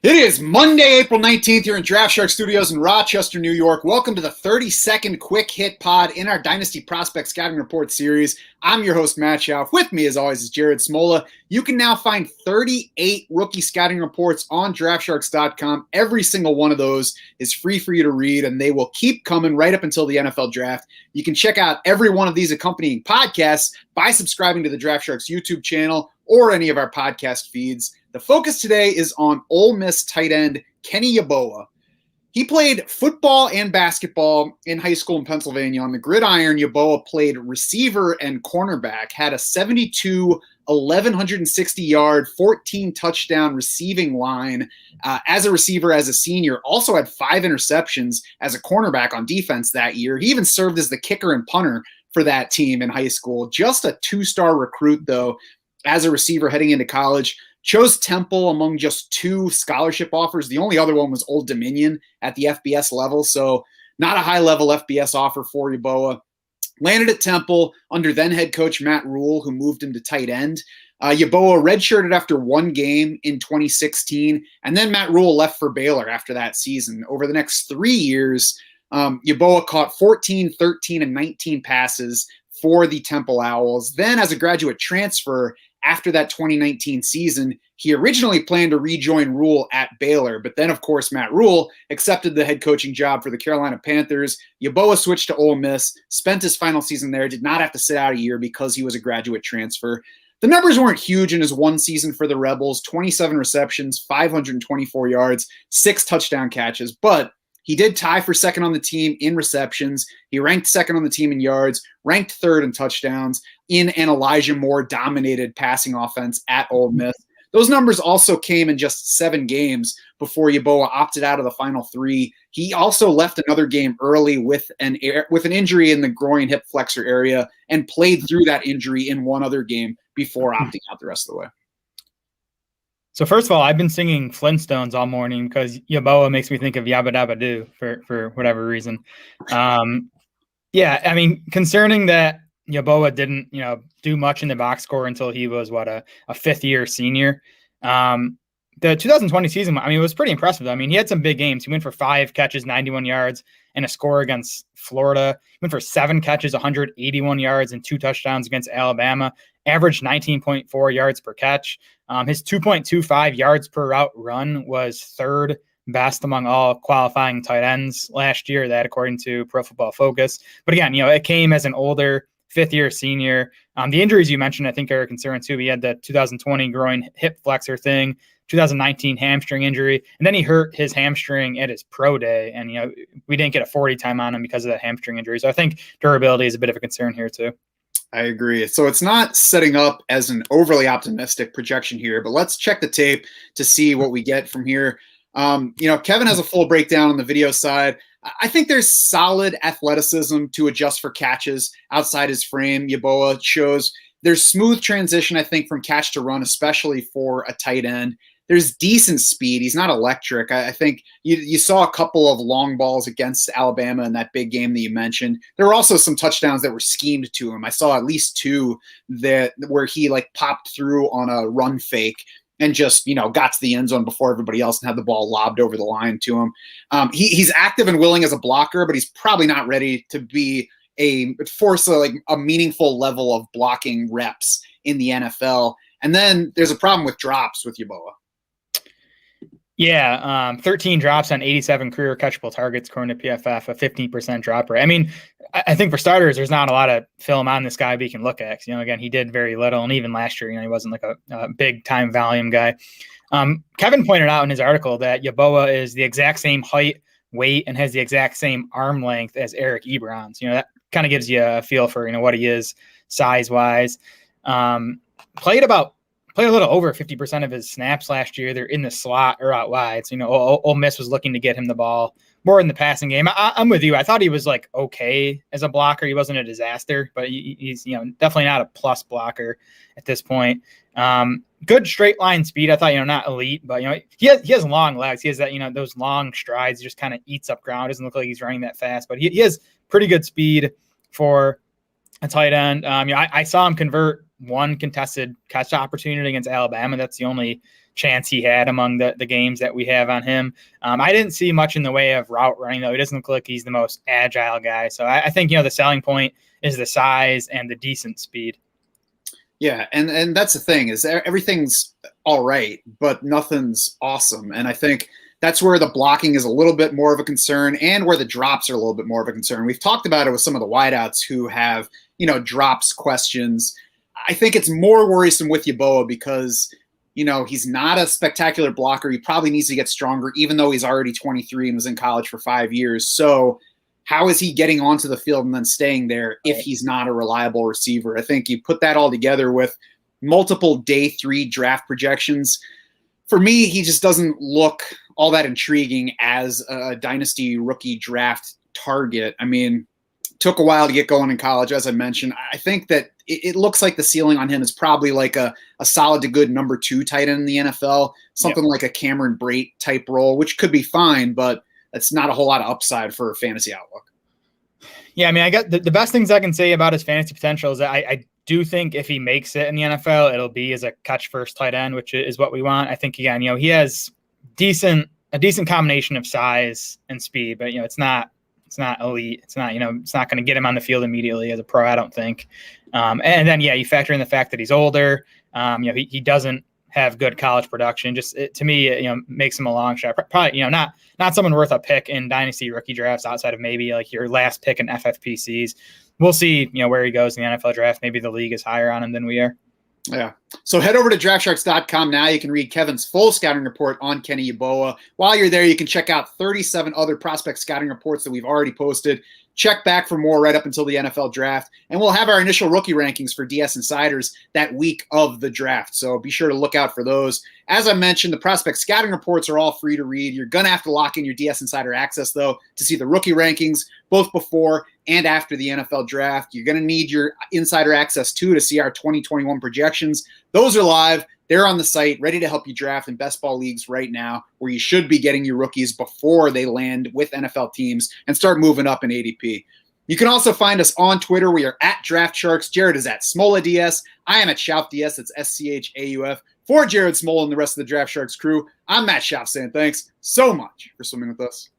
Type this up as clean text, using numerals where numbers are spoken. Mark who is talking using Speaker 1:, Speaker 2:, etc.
Speaker 1: It is Monday, April 19th. You're in Draft Shark Studios in Rochester, New York. Welcome to the 30-second quick hit pod in our Dynasty Prospect Scouting Report series. I'm your host, Matt Schauf. With me, as always, is Jared Smola. You can now find 38 rookie scouting reports on DraftSharks.com. Every single one of those is free for you to read, and they will keep coming right up until the NFL Draft. You can check out every one of these accompanying podcasts by subscribing to the Draft Sharks YouTube channel or any of our podcast feeds. The focus today is on Ole Miss tight end Kenny Yeboah. He played football and basketball in high school in Pennsylvania. On the gridiron, Yeboah played receiver and cornerback, had a 1,160-yard, 14-touchdown receiving line as a receiver as a senior. Also had 5 interceptions as a cornerback on defense that year. He even served as the kicker and punter for that team in high school. Just a 2-star recruit, though, as a receiver heading into college. Chose Temple among just 2 scholarship offers. The only other one was Old Dominion at the FBS level, so not a high-level FBS offer for Yeboah. Landed at Temple under then-head coach Matt Rule, who moved him to tight end. Yeboah redshirted after 1 game in 2016, and then Matt Rule left for Baylor after that season. Over the next 3 years, Yeboah caught 14, 13, and 19 passes for the Temple Owls. Then, as a graduate transfer, after that 2019 season, he originally planned to rejoin Rule at Baylor, but then, of course, Matt Rule accepted the head coaching job for the Carolina Panthers. Yeboah switched to Ole Miss, spent his final season there, did not have to sit out a year because he was a graduate transfer. The numbers weren't huge in his 1 season for the Rebels: 27 receptions, 524 yards, 6 touchdown catches, but he did tie for second on the team in receptions. He ranked second on the team in yards, ranked third in touchdowns in an Elijah Moore-dominated passing offense at Ole Miss. Those numbers also came in just 7 games before Yeboah opted out of the final 3. He also left another game early with an injury in the groin hip flexor area and played through that injury in one other game before opting out the rest of the way.
Speaker 2: So first of all, I've been singing Flintstones all morning because Yeboah makes me think of Yabba Dabba Doo for whatever reason. Yeah, I mean, concerning that Yeboah didn't, do much in the box score until he was a 5th-year senior. The 2020 season, it was pretty impressive. He had some big games. He went for 5 catches, 91 yards, and a score against Florida. He went for 7 catches, 181 yards, and 2 touchdowns against Alabama. Averaged 19.4 yards per catch. His 2.25 yards per route run was 3rd best among all qualifying tight ends last year, that according to Pro Football Focus. But again, it came as an older 5th-year senior. The injuries you mentioned, I think, are a concern too. He had the 2020 groin hip flexor thing, 2019 hamstring injury, and then he hurt his hamstring at his pro day. And, we didn't get a 40 time on him because of that hamstring injury. So I think durability is a bit of a concern here too.
Speaker 1: I agree. So it's not setting up as an overly optimistic projection here, but let's check the tape to see what we get from here. Kevin has a full breakdown on the video side. I think there's solid athleticism to adjust for catches outside his frame. Yeboah shows there's smooth transition, I think, from catch to run, especially for a tight end. There's decent speed. He's not electric. I think you saw a couple of long balls against Alabama in that big game that you mentioned. There were also some touchdowns that were schemed to him. I saw at least 2 where he popped through on a run fake and just, got to the end zone before everybody else and had the ball lobbed over the line to him. He's active and willing as a blocker, but he's probably not ready to be force a meaningful level of blocking reps in the NFL. And then there's a problem with drops with Yeboah.
Speaker 2: Yeah, 13 drops on 87 career catchable targets, according to PFF, a 15% drop rate. I think for starters, there's not a lot of film on this guy we can look at. Again, he did very little, and even last year, he wasn't a big-time volume guy. Kevin pointed out in his article that Yeboah is the exact same height, weight, and has the exact same arm length as Eric Ebron's. That kind of gives you a feel for what he is size-wise. Played a little over 50% of his snaps last year. They're in the slot or out wide. So, Ole Miss was looking to get him the ball more in the passing game. I'm with you. I thought he was okay as a blocker. He wasn't a disaster, but he's definitely not a plus blocker at this point. Good straight line speed. I thought, not elite, but he has long legs. He has that, those long strides. He just kind of eats up ground. Doesn't look like he's running that fast, but he has pretty good speed for a tight end. I saw him convert one contested catch opportunity against Alabama. That's the only chance he had among the games that we have on him. I didn't see much in the way of route running, though. He doesn't look like he's the most agile guy. So I think, the selling point is the size and the decent speed.
Speaker 1: Yeah, and that's the thing, is everything's all right, but nothing's awesome. And I think that's where the blocking is a little bit more of a concern, and where the drops are a little bit more of a concern. We've talked about it with some of the wideouts who have, drops questions. I think it's more worrisome with Yeboah because, he's not a spectacular blocker. He probably needs to get stronger, even though he's already 23 and was in college for 5 years. So how is he getting onto the field and then staying there if he's not a reliable receiver? I think you put that all together with multiple day 3 draft projections. For me, he just doesn't look all that intriguing as a dynasty rookie draft target. I mean, took a while to get going in college, as I mentioned. I think that it looks like the ceiling on him is probably like a solid to good number 2 tight end in the NFL, something like a Cameron Brate type role, which could be fine, but that's not a whole lot of upside for a fantasy outlook.
Speaker 2: Yeah, I mean, I got the best things I can say about his fantasy potential is that I do think if he makes it in the NFL, it'll be as a catch first tight end, which is what we want. I think, again, he has a decent combination of size and speed, but it's not elite. It's not, it's not going to get him on the field immediately as a pro, I don't think. And then, you factor in the fact that he's older. He doesn't have good college production. Just to me, makes him a long shot. Probably, not someone worth a pick in dynasty rookie drafts outside of maybe like your last pick in FFPCs. We'll see, where he goes in the NFL draft. Maybe the league is higher on him than we are.
Speaker 1: Yeah. So head over to DraftSharks.com now. You can read Kevin's full scouting report on Kenny Yeboah. While you're there, you can check out 37 other prospect scouting reports that we've already posted. Check back for more right up until the NFL draft. And we'll have our initial rookie rankings for DS Insiders that week of the draft. So be sure to look out for those. As I mentioned, the prospect scouting reports are all free to read. You're going to have to lock in your DS Insider access, though, to see the rookie rankings both before and after the NFL draft. You're going to need your insider access, too, to see our 2021 projections. Those are live. They're on the site, ready to help you draft in best ball leagues right now, where you should be getting your rookies before they land with NFL teams and start moving up in ADP. You can also find us on Twitter. We are at Draft Sharks. Jared is at SmolaDS. I am at SchaufDS. That's SCHAUF. For Jared Smola and the rest of the Draft Sharks crew, I'm Matt Schauf saying thanks so much for swimming with us.